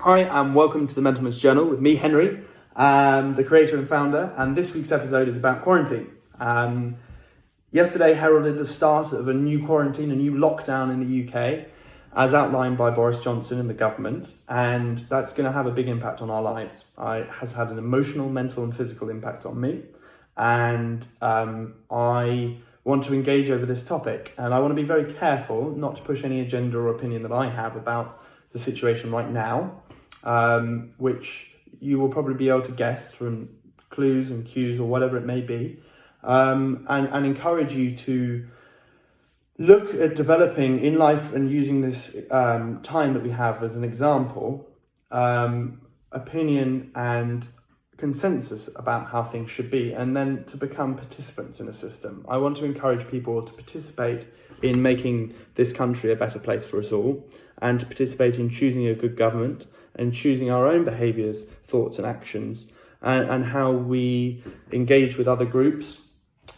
Hi, and welcome to the Mentalist Journal with me, Henry, the creator and founder, and this week's episode is about quarantine. Yesterday heralded the start of a new quarantine, a new lockdown in the UK, as outlined by Boris Johnson and the government, and that's going to have a big impact on our lives. It has had an emotional, mental and physical impact on me, and I want to engage over this topic, and I want to be very careful not to push any agenda or opinion that I have about the situation right now, which you will probably be able to guess from clues and cues or whatever it may be, and encourage you to look at developing in life and using this time that we have as an example, opinion and consensus about how things should be, and then to become participants in a system. I want to encourage people to participate in making this country a better place for us all, and to participate in choosing a good government and choosing our own behaviours, thoughts and actions, and how we engage with other groups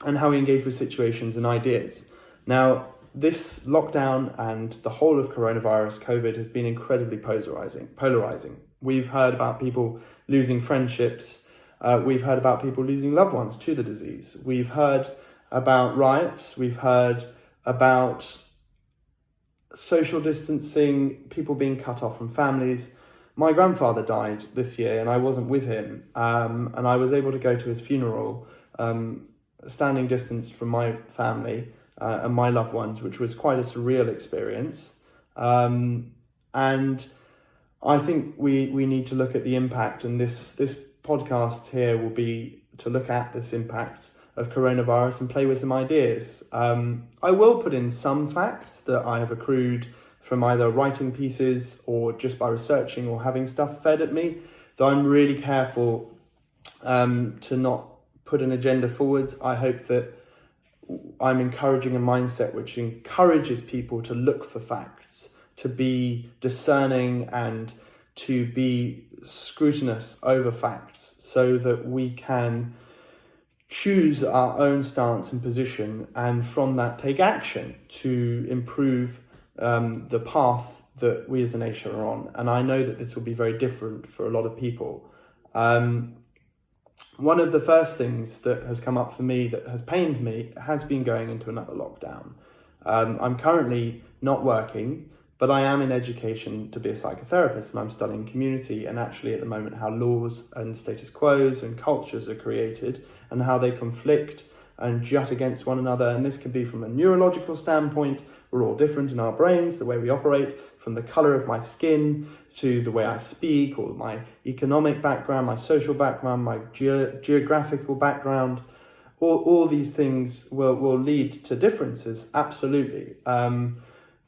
and how we engage with situations and ideas. Now, this lockdown and the whole of coronavirus, COVID, has been incredibly polarising. We've heard about people losing friendships. We've heard about people losing loved ones to the disease. We've heard about riots. We've heard about social distancing, people being cut off from families. My grandfather died this year and I wasn't with him, and I was able to go to his funeral, standing distance from my family and my loved ones, which was quite a surreal experience. And I think we need to look at the impact, and this podcast here will be to look at this impact of coronavirus and play with some ideas. I will put in some facts that I have accrued from either writing pieces or just by researching or having stuff fed at me, though I'm really careful to not put an agenda forwards. I hope that I'm encouraging a mindset which encourages people to look for facts, to be discerning and to be scrutinous over facts, so that we can choose our own stance and position, and from that take action to improve the path that we as a nation are on. And I know that this will be very different for a lot of people. One of the first things that has come up for me that has pained me has been going into another lockdown. I'm currently not working, but I am in education to be a psychotherapist, and I'm studying community and actually at the moment how laws and status quos and cultures are created and how they conflict and jut against one another. And this can be from a neurological standpoint. We're all different in our brains, the way we operate, from the colour of my skin to the way I speak, or my economic background, my social background, my geographical background. All these things will lead to differences, absolutely.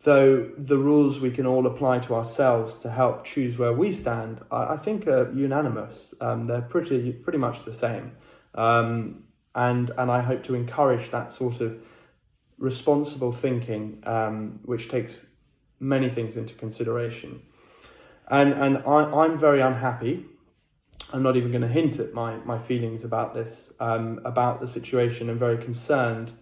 Though the rules we can all apply to ourselves to help choose where we stand, I think are unanimous. They're pretty much the same. And I hope to encourage that sort of responsible thinking, which takes many things into consideration. And I'm very unhappy. I'm not even going to hint at my feelings about this, about the situation. I'm very concerned,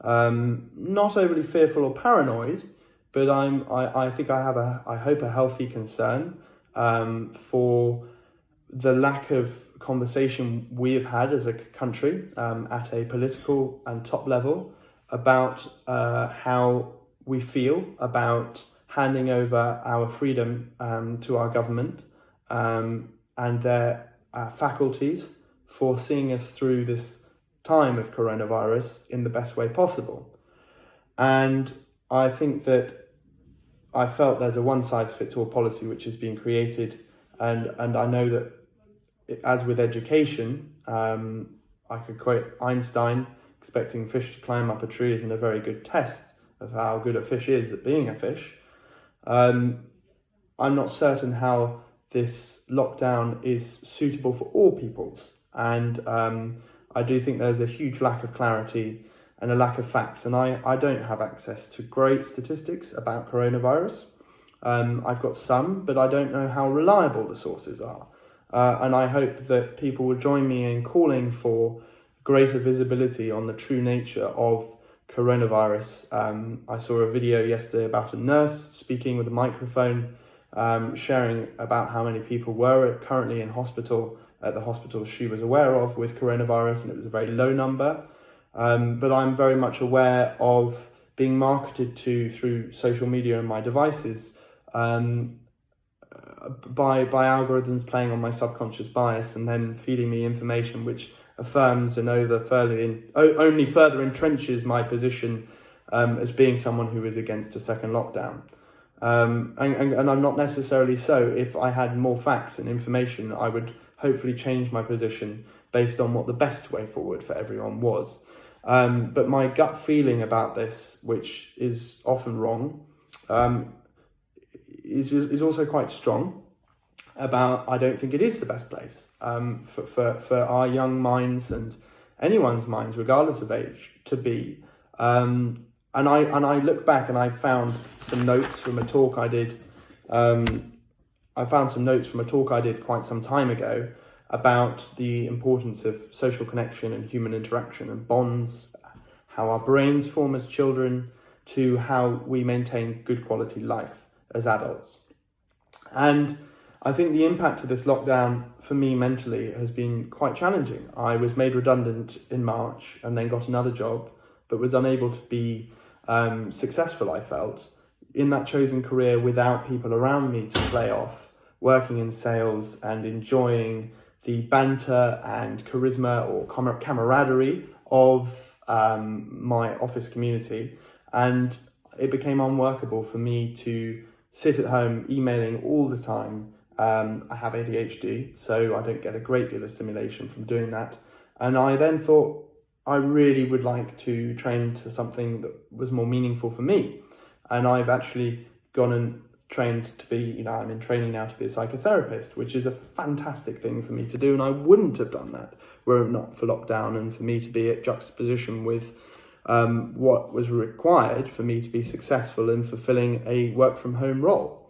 not overly fearful or paranoid, but I think I have I hope a healthy concern for the lack of conversation we have had as a country at a political and top level about how we feel about handing over our freedom to our government and their faculties for seeing us through this time of coronavirus in the best way possible. And I think that I felt there's a one-size-fits-all policy which is being created, and I know that as with education, I could quote Einstein, expecting fish to climb up a tree isn't a very good test of how good a fish is at being a fish. I'm not certain how this lockdown is suitable for all peoples, and I do think there's a huge lack of clarity and a lack of facts, and I don't have access to great statistics about coronavirus. I've got some, but I don't know how reliable the sources are. And I hope that people will join me in calling for greater visibility on the true nature of coronavirus. I saw a video yesterday about a nurse speaking with a microphone sharing about how many people were currently in hospital at the hospitals she was aware of with coronavirus, and it was a very low number. But I'm very much aware of being marketed to through social media and my devices by algorithms playing on my subconscious bias and then feeding me information which affirms and only further entrenches my position as being someone who is against a second lockdown. And I'm not necessarily so. If I had more facts and information, I would hopefully change my position based on what the best way forward for everyone was. But my gut feeling about this, which is often wrong, is also quite strong about I don't think it is the best place for our young minds and anyone's minds, regardless of age, to be. And I look back and I found some notes from a talk I did. I found some notes from a talk I did quite some time ago about the importance of social connection and human interaction and bonds, how our brains form as children, to how we maintain good quality life as adults. And I think the impact of this lockdown for me mentally has been quite challenging. I was made redundant in March and then got another job, but was unable to be successful, I felt, in that chosen career without people around me to play off, working in sales and enjoying the banter and charisma or camaraderie of my office community. And it became unworkable for me to sit at home emailing all the time. I have ADHD, so I don't get a great deal of stimulation from doing that. And I then thought I really would like to train to something that was more meaningful for me. And I've actually gone and trained to be, I'm in training now to be a psychotherapist, which is a fantastic thing for me to do. And I wouldn't have done that were it not for lockdown and for me to be at juxtaposition with what was required for me to be successful in fulfilling a work from home role.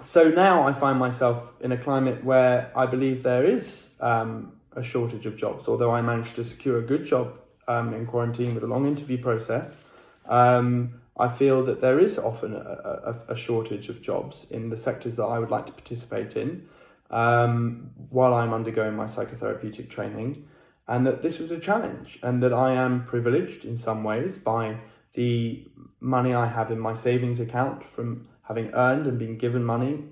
So now I find myself in a climate where I believe there is a shortage of jobs, although I managed to secure a good job in quarantine with a long interview process. I feel that there is often a shortage of jobs in the sectors that I would like to participate in while I'm undergoing my psychotherapeutic training, and that this is a challenge, and that I am privileged in some ways by the money I have in my savings account from having earned and been given money.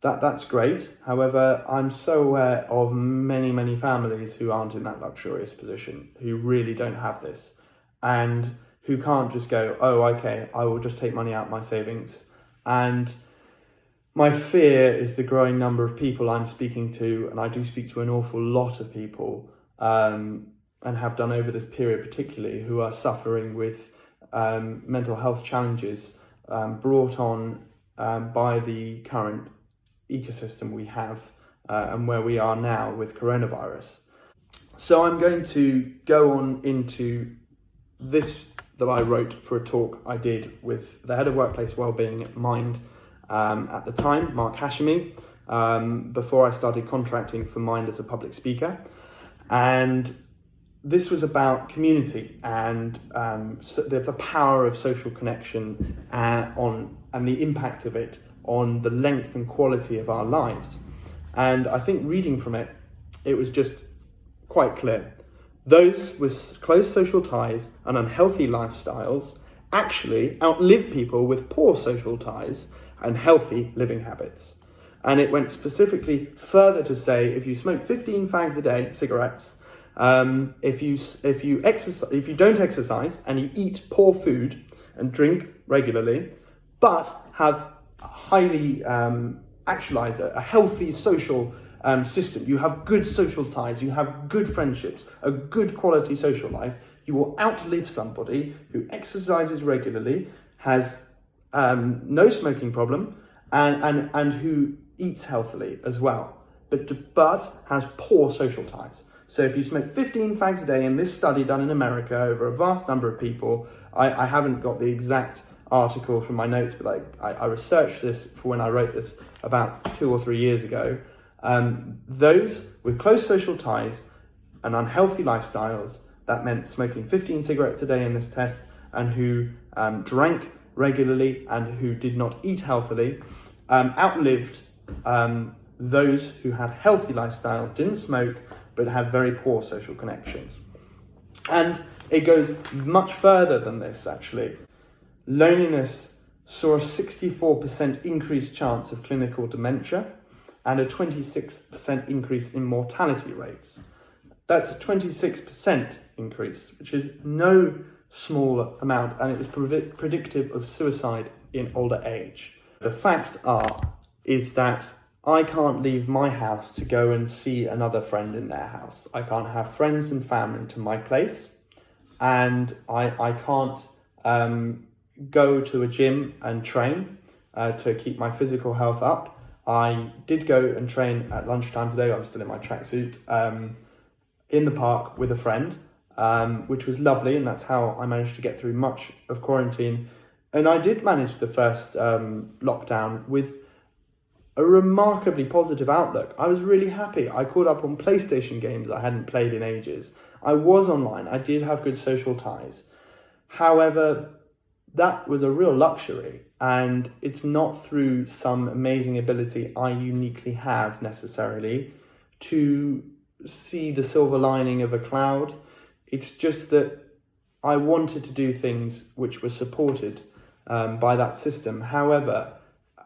That's great. However, I'm so aware of many families who aren't in that luxurious position, who really don't have this, and who can't just go, oh, okay, I will just take money out of my savings. And my fear is the growing number of people I'm speaking to, and I do speak to an awful lot of people, and have done over this period particularly, who are suffering with mental health challenges brought on by the current ecosystem we have and where we are now with coronavirus. So I'm going to go on into this that I wrote for a talk I did with the head of workplace wellbeing at Mind at the time, Mark Hashemi, before I started contracting for Mind as a public speaker. And this was about community and the power of social connection and the impact of it on the length and quality of our lives. And I think reading from it, it was just quite clear. Those with close social ties and unhealthy lifestyles actually outlive people with poor social ties and healthy living habits. And it went specifically further to say, if you smoke 15 fags a day, cigarettes, if you don't exercise and you eat poor food and drink regularly, but have highly actualized a healthy social system, you have good social ties, you have good friendships, a good quality social life, you will outlive somebody who exercises regularly, has no smoking problem, and who eats healthily as well, but has poor social ties. So if you smoke 15 fags a day in this study done in America over a vast number of people, I haven't got the exact article from my notes, but I researched this for when I wrote this about 2 or 3 years ago. Those with close social ties and unhealthy lifestyles, that meant smoking 15 cigarettes a day in this test, and who drank regularly and who did not eat healthily outlived those who had healthy lifestyles, didn't smoke, but had very poor social connections. And it goes much further than this, actually. Loneliness saw a 64% increased chance of clinical dementia and a 26% increase in mortality rates. That's a 26% increase, which is no small amount, and it was predictive of suicide in older age. The facts is that I can't leave my house to go and see another friend in their house. I can't have friends and family to my place, and I can't go to a gym and train to keep my physical health up. I did go and train at lunchtime today. I'm still in my tracksuit in the park with a friend, which was lovely, and that's how I managed to get through much of quarantine. And I did manage the first lockdown with a remarkably positive outlook. I was really happy. I caught up on PlayStation games I hadn't played in ages. I was online. I did have good social ties. However, that was a real luxury, and it's not through some amazing ability I uniquely have necessarily to see the silver lining of a cloud. It's just that I wanted to do things which were supported by that system. However,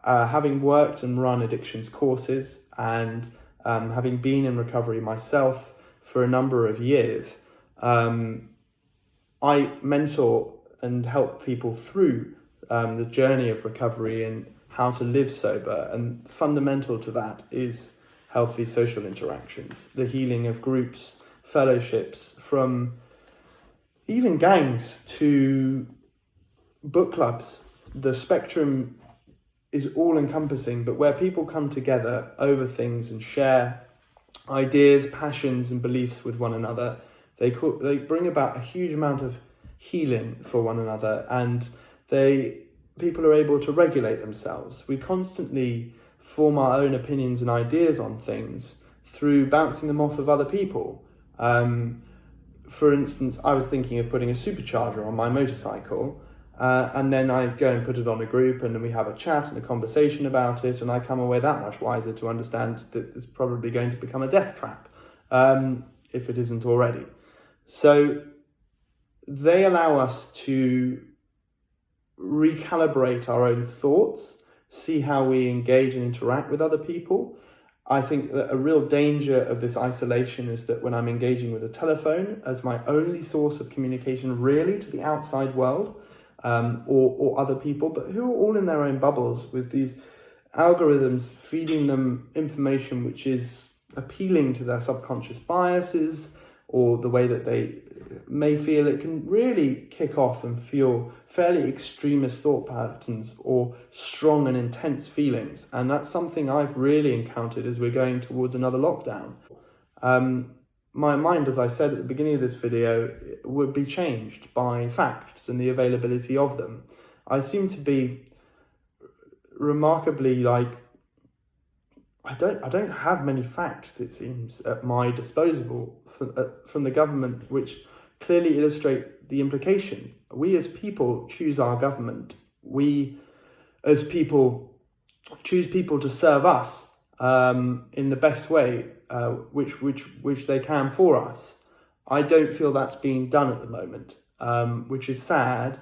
having worked and run addictions courses and having been in recovery myself for a number of years, I mentor and help people through the journey of recovery and how to live sober. And fundamental to that is healthy social interactions, the healing of groups, fellowships, from even gangs to book clubs. The spectrum is all-encompassing, but where people come together over things and share ideas, passions and beliefs with one another, they bring about a huge amount of healing for one another, and people are able to regulate themselves. We constantly form our own opinions and ideas on things through bouncing them off of other people. For instance, I was thinking of putting a supercharger on my motorcycle, and then I go and put it on a group, and then we have a chat and a conversation about it, and I come away that much wiser to understand that it's probably going to become a death trap, if it isn't already. So they allow us to recalibrate our own thoughts, see how we engage and interact with other people. I think that a real danger of this isolation is that when I'm engaging with a telephone as my only source of communication really to the outside world, or other people, but who are all in their own bubbles with these algorithms feeding them information which is appealing to their subconscious biases or the way that they may feel, it can really kick off and fuel fairly extremist thought patterns or strong and intense feelings. And that's something I've really encountered as we're going towards another lockdown. My mind, as I said at the beginning of this video, would be changed by facts and the availability of them. I seem to be remarkably I don't have many facts, it seems, at my disposal from the government, which clearly illustrate the implication. We as people choose our government. We as people choose people to serve us in the best way, which they can for us. I don't feel that's being done at the moment, which is sad,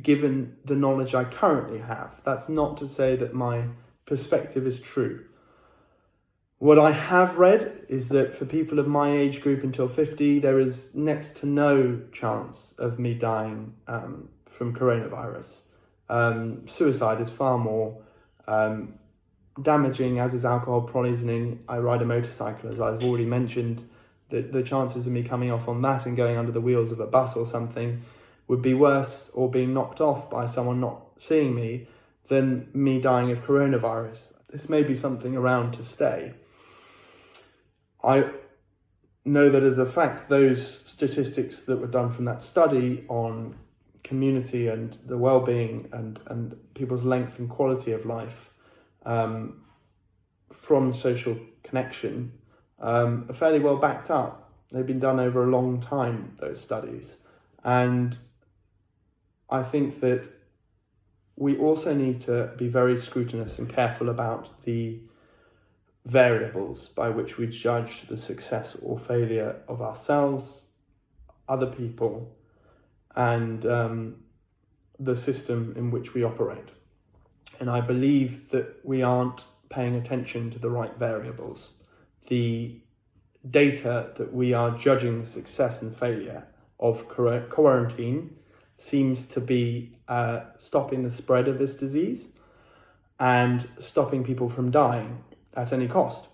given the knowledge I currently have. That's not to say that my perspective is true. What I have read is that for people of my age group until 50, there is next to no chance of me dying from coronavirus. Suicide is far more damaging, as is alcohol poisoning. I ride a motorcycle, as I've already mentioned. The chances of me coming off on that and going under the wheels of a bus or something would be worse, or being knocked off by someone not seeing me, than me dying of coronavirus. This may be something around to stay. I know that as a fact, those statistics that were done from that study on community and the well-being and people's length and quality of life from social connection are fairly well backed up. They've been done over a long time, those studies. And I think that we also need to be very scrutinous and careful about the variables by which we judge the success or failure of ourselves, other people, and the system in which we operate. And I believe that we aren't paying attention to the right variables. The data that we are judging the success and failure of quarantine seems to be stopping the spread of this disease and stopping people from dying at any cost.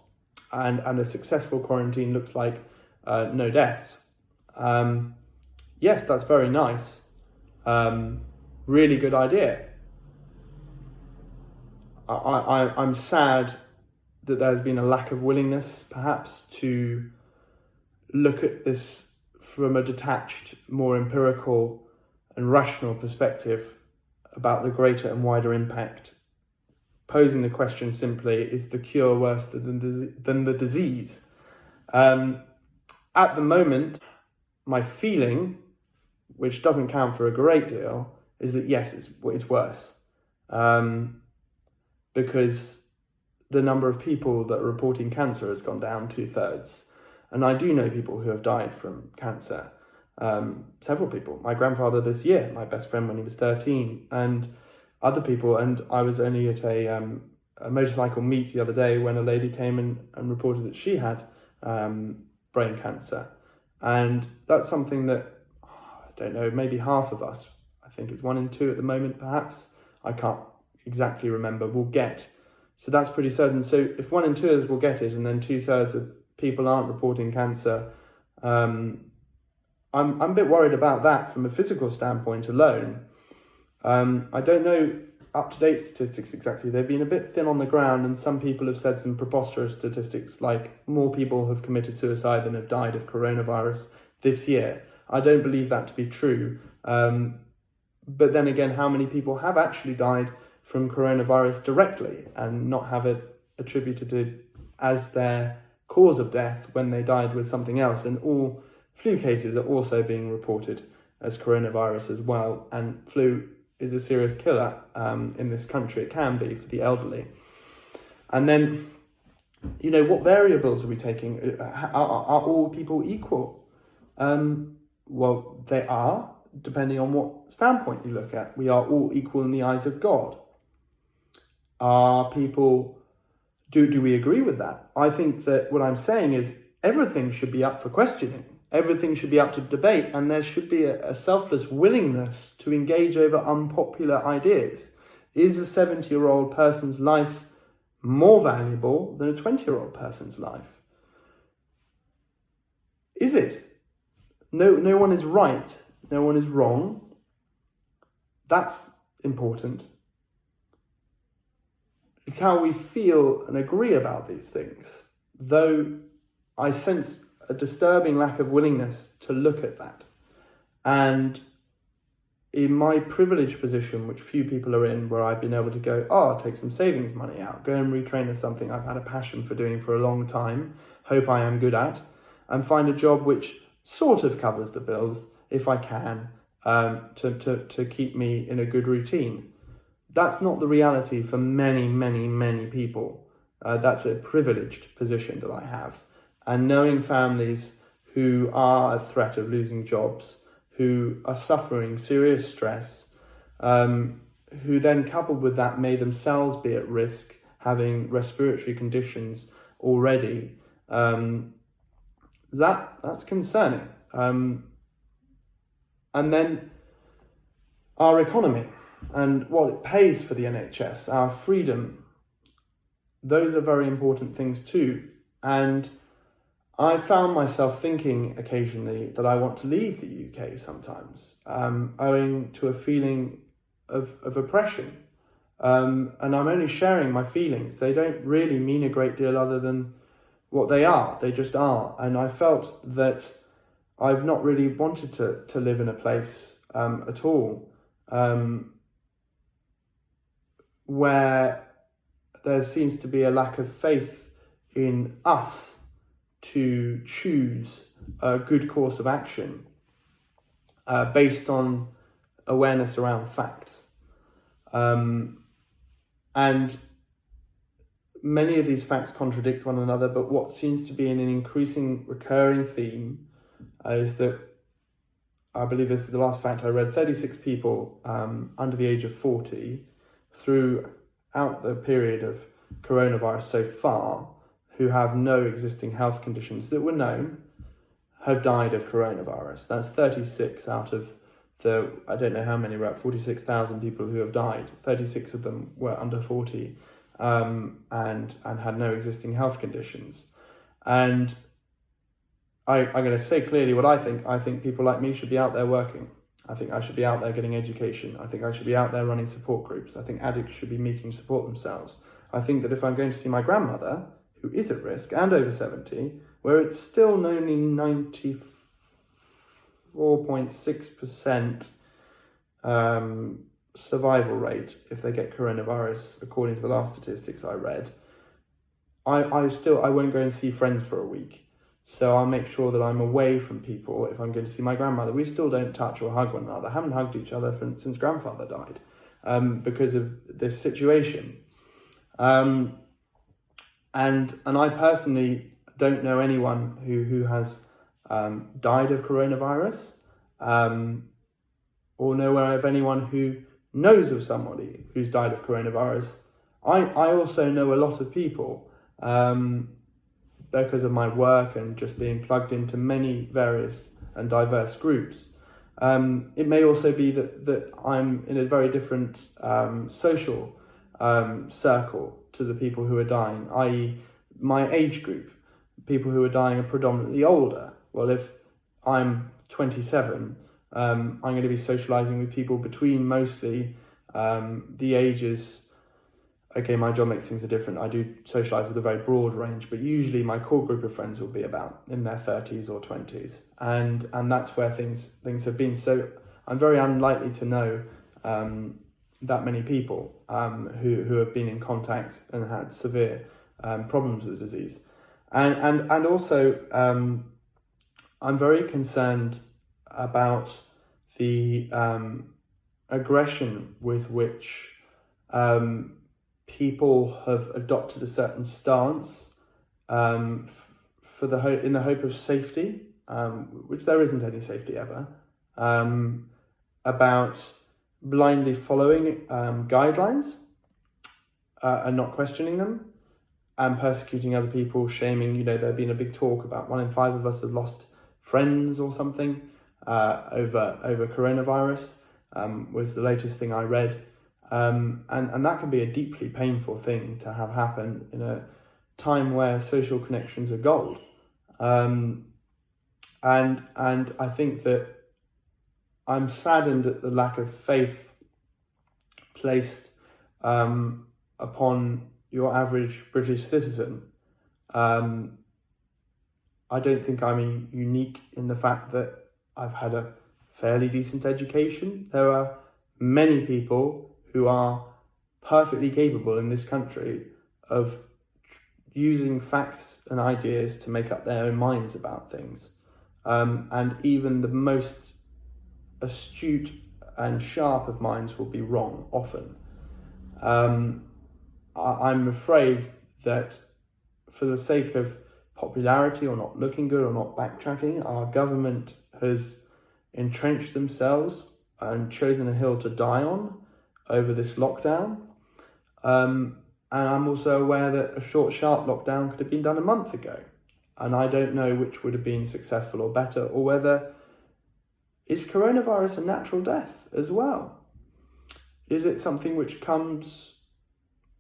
And a successful quarantine looks like no deaths. Yes, that's very nice. Really good idea. I'm sad that there's been a lack of willingness, perhaps, to look at this from a detached, more empirical and rational perspective about the greater and wider impact, posing the question simply, is the cure worse than the disease? At the moment, my feeling, which doesn't count for a great deal, is that yes, it's worse. Because the number of people that are reporting cancer has gone down 2/3. And I do know people who have died from cancer. Several people. My grandfather this year, my best friend when he was 13, and other people. And I was only at a motorcycle meet the other day when a lady came and reported that she had brain cancer. And that's something that, I don't know, maybe half of us, I think it's 1 in 2 at the moment perhaps, I can't exactly remember, will get. So that's pretty certain. So if 1 in 2 of us will get it and then 2/3 of people aren't reporting cancer, I'm a bit worried about that from a physical standpoint alone. I don't know up-to-date statistics exactly. They've been a bit thin on the ground, and some people have said some preposterous statistics like more people have committed suicide than have died of coronavirus this year. I don't believe that to be true. But then again, how many people have actually died from coronavirus directly and not have it attributed to as their cause of death when they died with something else? And all flu cases are also being reported as coronavirus as well. And flu is a serious killer in this country. It can be for the elderly. And then, what variables are we taking? Are all people equal? Well, they are, depending on what standpoint you look at. We are all equal in the eyes of God. Are people, do we agree with that? I think that what I'm saying is everything should be up for questioning. Everything should be up to debate, and there should be a selfless willingness to engage over unpopular ideas. Is a 70-year-old person's life more valuable than a 20-year-old person's life? Is it? No one is right. No one is wrong. That's important. It's how we feel and agree about these things. Though I sense a disturbing lack of willingness to look at that. And in my privileged position, which few people are in, where I've been able to go, take some savings money out, go and retrain as something I've had a passion for doing for a long time, hope I am good at, and find a job which sort of covers the bills, if I can, to keep me in a good routine. That's not the reality for many, many, many people. That's a privileged position that I have. And knowing families who are at threat of losing jobs, who are suffering serious stress, who then coupled with that may themselves be at risk, having respiratory conditions already, that's concerning. And then our economy and what it pays for the NHS, our freedom, those are very important things too. And I found myself thinking occasionally that I want to leave the UK sometimes, owing to a feeling of oppression. And I'm only sharing my feelings. They don't really mean a great deal other than what they are. They just are. And I felt that I've not really wanted to live in a place at all where there seems to be a lack of faith in us to choose a good course of action based on awareness around facts. And many of these facts contradict one another, but what seems to be an increasing recurring theme is that, I believe this is the last fact I read, 36 people under the age of 40 throughout the period of coronavirus so far, who have no existing health conditions that were known, have died of coronavirus. That's 36 out of the, I don't know how many, we're at 46,000 people who have died. 36 of them were under 40 and had no existing health conditions. And I'm going to say clearly what I think. I think people like me should be out there working. I think I should be out there getting education. I think I should be out there running support groups. I think addicts should be meeking to support themselves. I think that if I'm going to see my grandmother, who is at risk and over 70, where it's still only 94.6% survival rate if they get coronavirus, according to the last statistics I read, I won't go and see friends for a week. So I'll make sure that I'm away from people if I'm going to see my grandmother. We still don't touch or hug one another. I haven't hugged each other since grandfather died because of this situation. And I personally don't know anyone who has died of coronavirus or know of anyone who knows of somebody who's died of coronavirus. I also know a lot of people because of my work and just being plugged into many various and diverse groups. It may also be that I'm in a very different social circle to the people who are dying, i.e. my age group. People who are dying are predominantly older. Well, if I'm 27, I'm going to be socialising with people between mostly the ages. Okay, my job makes things different. I do socialise with a very broad range, but usually my core group of friends will be about in their 30s or 20s. And that's where things have been. So I'm very unlikely to know that many people who have been in contact and had severe problems with the disease. And also, I'm very concerned about the aggression with which people have adopted a certain stance in the hope of safety, which there isn't any safety ever, about blindly following guidelines and not questioning them, and persecuting other people, shaming. There had been a big talk about 1 in 5 of us have lost friends or something over coronavirus, was the latest thing I read. And that can be a deeply painful thing to have happen in a time where social connections are gold. And I think that I'm saddened at the lack of faith placed upon your average British citizen. I don't think I'm unique in the fact that I've had a fairly decent education. There are many people who are perfectly capable in this country of using facts and ideas to make up their own minds about things. And even the most astute and sharp of minds will be wrong often. I'm afraid that for the sake of popularity or not looking good or not backtracking, our government has entrenched themselves and chosen a hill to die on over this lockdown. And I'm also aware that a short, sharp lockdown could have been done a month ago. And I don't know which would have been successful or better, or whether, is coronavirus a natural death as well? Is it something which comes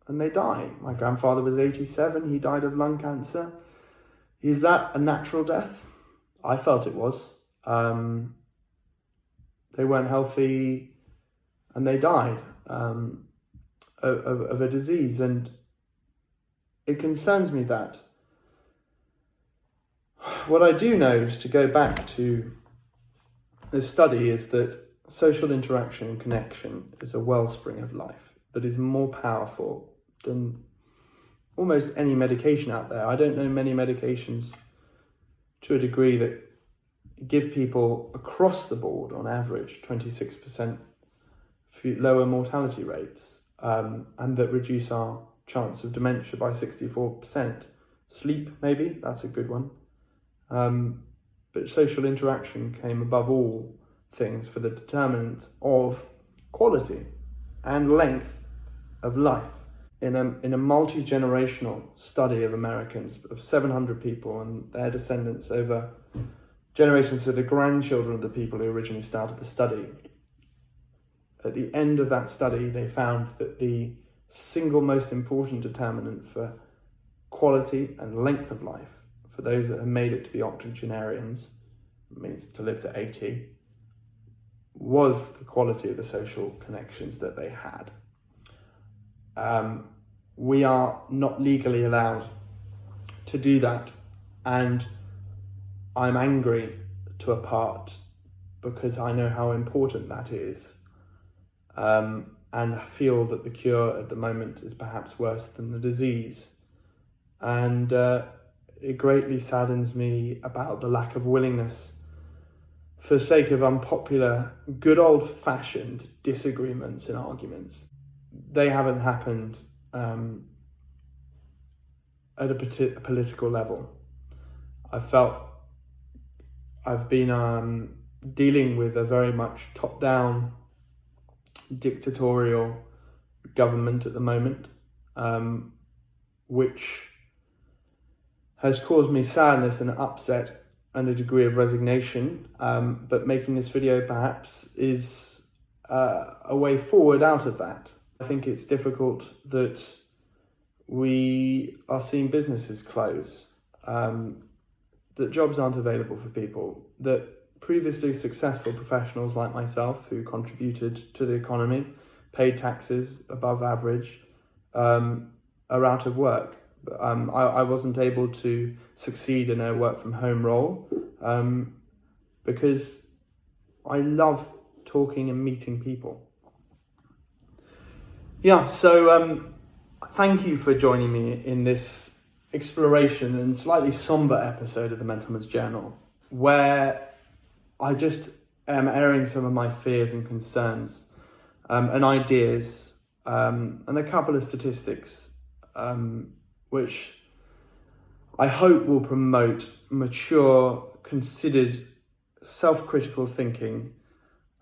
and they die? My grandfather was 87, he died of lung cancer. Is that a natural death? I felt it was. They weren't healthy and they died of a disease, and it concerns me that. What I do know, is to go back to this study, is that social interaction and connection is a wellspring of life that is more powerful than almost any medication out there. I don't know many medications to a degree that give people across the board, on average, 26% lower mortality rates, and that reduce our chance of dementia by 64%. Sleep, maybe, that's a good one. But social interaction came above all things for the determinants of quality and length of life. In a multi-generational study of Americans, of 700 people and their descendants over generations, of the grandchildren of the people who originally started the study, at the end of that study, they found that the single most important determinant for quality and length of life for those that have made it to be octogenarians, means to live to 80, was the quality of the social connections that they had. We are not legally allowed to do that, and I'm angry to a part because I know how important that is, and I feel that the cure at the moment is perhaps worse than the disease. And it greatly saddens me about the lack of willingness, for the sake of unpopular, good old-fashioned disagreements and arguments. They haven't happened at a political level. I felt I've been dealing with a very much top-down, dictatorial government at the moment, which has caused me sadness and upset and a degree of resignation, but making this video perhaps is a way forward out of that. I think it's difficult that we are seeing businesses close, that jobs aren't available for people, that previously successful professionals like myself who contributed to the economy, paid taxes above average, are out of work. I wasn't able to succeed in a work from home role because I love talking and meeting people. Yeah, so thank you for joining me in this exploration and slightly somber episode of the Mental Men's Journal, where I just am airing some of my fears and concerns and ideas and a couple of statistics which I hope will promote mature, considered, self-critical thinking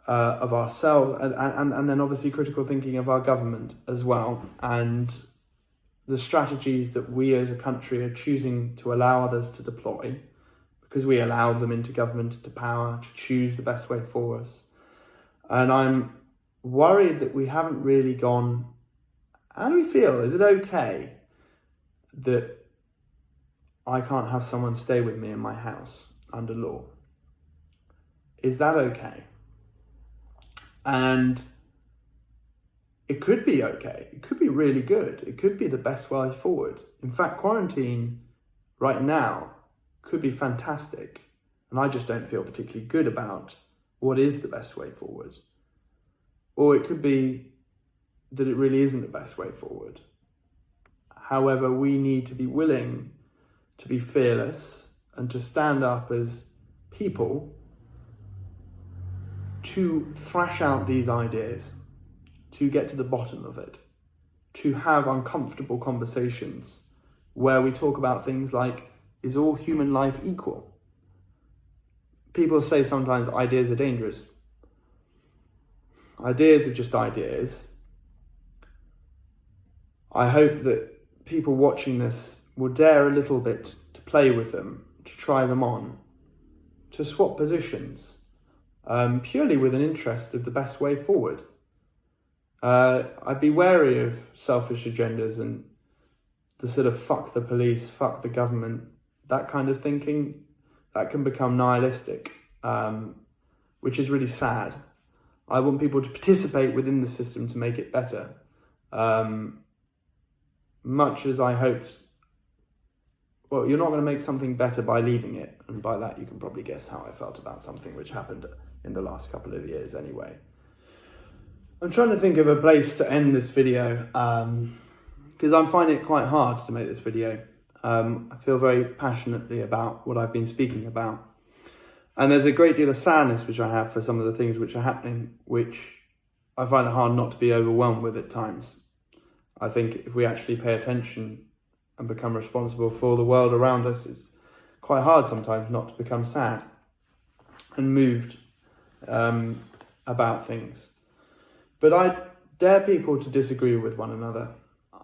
of ourselves, and then obviously critical thinking of our government as well, and the strategies that we as a country are choosing to allow others to deploy, because we allowed them into government, into power, to choose the best way for us. And I'm worried that we haven't really gone, how do we feel? Is it okay that I can't have someone stay with me in my house under law? Is that okay? And it could be okay. It could be really good. It could be the best way forward. In fact, quarantine right now could be fantastic. And I just don't feel particularly good about what is the best way forward. Or it could be that it really isn't the best way forward. However, we need to be willing to be fearless and to stand up as people to thrash out these ideas, to get to the bottom of it, to have uncomfortable conversations where we talk about things like, is all human life equal? People say sometimes ideas are dangerous. Ideas are just ideas. I hope that people watching this will dare a little bit to play with them, to try them on, to swap positions, purely with an interest of the best way forward. I'd be wary of selfish agendas and the sort of fuck the police, fuck the government, that kind of thinking. That can become nihilistic, which is really sad. I want people to participate within the system to make it better. Much as I hoped, well, you're not going to make something better by leaving it. And by that, you can probably guess how I felt about something which happened in the last couple of years anyway. I'm trying to think of a place to end this video because I'm finding it quite hard to make this video. I feel very passionately about what I've been speaking about. And there's a great deal of sadness which I have for some of the things which are happening, which I find it hard not to be overwhelmed with at times. I think if we actually pay attention and become responsible for the world around us, it's quite hard sometimes not to become sad and moved about things. But I dare people to disagree with one another.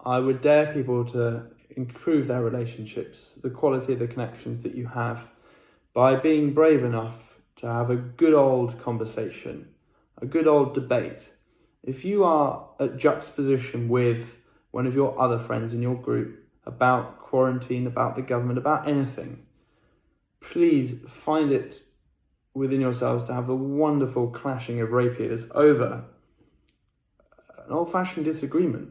I would dare people to improve their relationships, the quality of the connections that you have, by being brave enough to have a good old conversation, a good old debate. If you are at juxtaposition with one of your other friends in your group about quarantine, about the government, about anything, please find it within yourselves to have a wonderful clashing of rapiers over an old-fashioned disagreement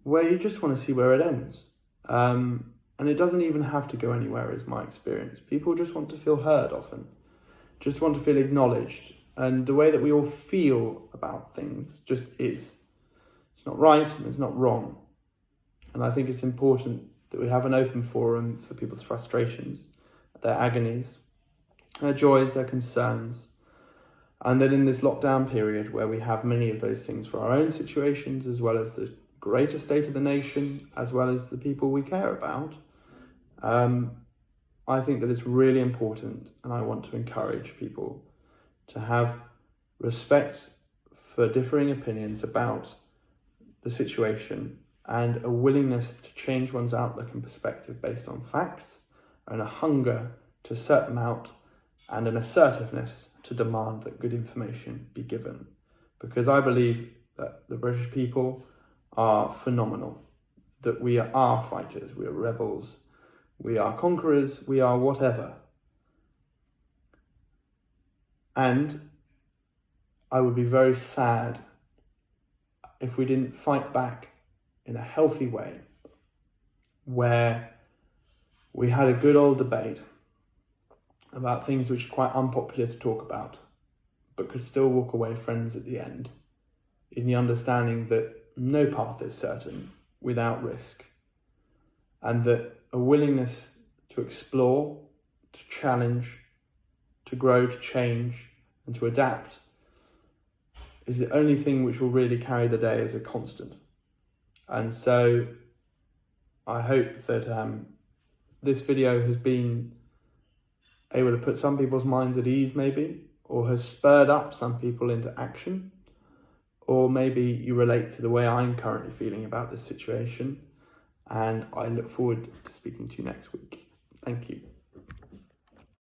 where you just want to see where it ends. And it doesn't even have to go anywhere, is my experience. People just want to feel heard often, just want to feel acknowledged. And the way that we all feel about things just is. It's not right and it's not wrong. And I think it's important that we have an open forum for people's frustrations, their agonies, their joys, their concerns. And that in this lockdown period where we have many of those things for our own situations, as well as the greater state of the nation, as well as the people we care about, I think that it's really important, and I want to encourage people to have respect for differing opinions about the situation and a willingness to change one's outlook and perspective based on facts, and a hunger to set them out, and an assertiveness to demand that good information be given. Because I believe that the British people are phenomenal, that we are fighters, we are rebels, we are conquerors, we are whatever. And I would be very sad if we didn't fight back in a healthy way, where we had a good old debate about things which are quite unpopular to talk about, but could still walk away friends at the end, in the understanding that no path is certain without risk, and that a willingness to explore, to challenge, to grow, to change, and to adapt is the only thing which will really carry the day as a constant. And so I hope that this video has been able to put some people's minds at ease maybe, or has spurred up some people into action, or maybe you relate to the way I'm currently feeling about this situation, and I look forward to speaking to you next week. Thank you.